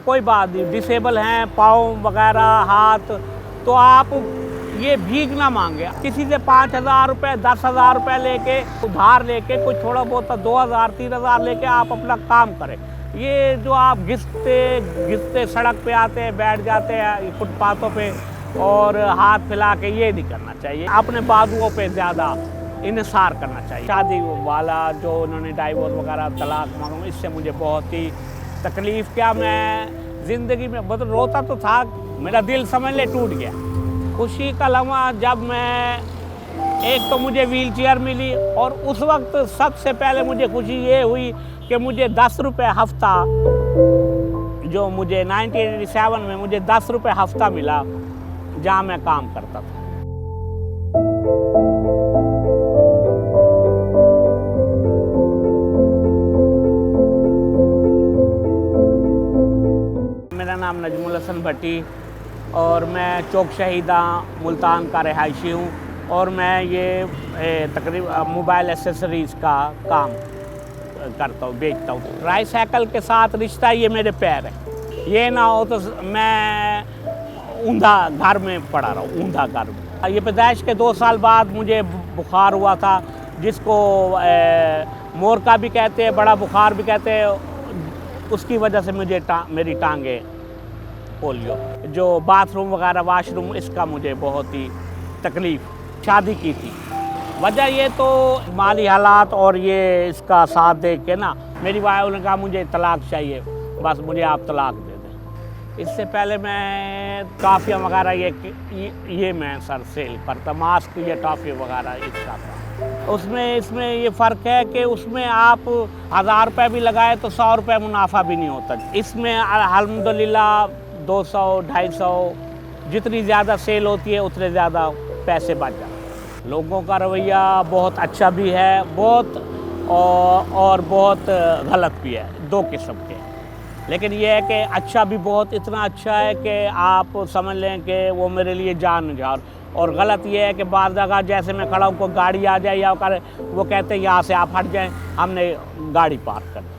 कोई बात नहीं, डिसेबल हैं पाँव वगैरह हाथ, तो आप ये भीख ना मांगे। किसी से 5,000 रुपये 10,000 रुपये लेके उधार लेके कुछ थोड़ा बहुत 2,000 3,000 लेके आप अपना काम करें। ये जो आप घिसते सड़क पे आते हैं, बैठ जाते हैं फुटपाथों पे और हाथ फैला के, ये नहीं करना चाहिए। अपने बाजुओं पे ज़्यादा इन्हिसार करना चाहिए। शादी वाला जो उन्होंने डाइवोर्स वगैरह तलाक मांगा, इससे मुझे बहुत ही तकलीफ़, क्या मैं ज़िंदगी में मतलब रोता तो था, मेरा दिल समझ ले टूट गया। खुशी का लम्हा जब मैं, एक तो मुझे व्हील चेयर मिली और उस वक्त सबसे पहले मुझे खुशी ये हुई कि मुझे 10 रुपये हफ्ता, जो मुझे 1987 में मुझे 10 रुपये हफ्ता मिला जहाँ मैं काम करता था। मेरा नाम नजमुल हसन भट्टी और मैं चौक शहीदा मुल्तान का रहायशी हूँ और मैं ये तकरीबन मोबाइल एसेसरीज़ का काम करता हूँ, बेचता हूँ। ट्राईसाइकिल के साथ रिश्ता ये मेरे पैर है, ये ना हो तो मैं ऊंधा घर में पड़ा रहा हूँ, ऊंधा घर में। ये पैदाइश के 2 साल बाद मुझे बुखार हुआ था, जिसको मोर का भी कहते हैं, बड़ा बुखार भी कहते हैं। उसकी वजह से मुझे मेरी टांगे पोलियो, जो बाथरूम वगैरह वाशरूम, इसका मुझे बहुत ही तकलीफ़। शादी की थी, वजह ये तो माली हालात और ये इसका साथ देख के ना, मेरी वाइफ ने कहा मुझे तलाक चाहिए, बस मुझे आप तलाक दे दें। इससे पहले मैं टॉफ़ियाँ वगैरह ये मैं सर सेल करता, मास्क ये टॉफ़ी वगैरह इसका था। इसमें ये फ़र्क है कि उसमें आप 1000 रुपये भी लगाए तो 100 रुपये मुनाफा भी नहीं होता। इसमें अल्हम्दुलिल्लाह 200 250, जितनी ज़्यादा सेल होती है उतने ज़्यादा पैसे बच जाते हैं। लोगों का रवैया बहुत अच्छा भी है, बहुत और बहुत गलत भी है, 2 किस्म के। लेकिन ये है कि अच्छा भी बहुत इतना अच्छा है कि आप समझ लें कि वो मेरे लिए जान जान, और गलत ये है कि बाद जगह जैसे मैं खड़ा हूँ, कोई गाड़ी आ जाए या वो कहते हैं यहाँ से आप हट जाएं, हमने गाड़ी पार्क कर दी।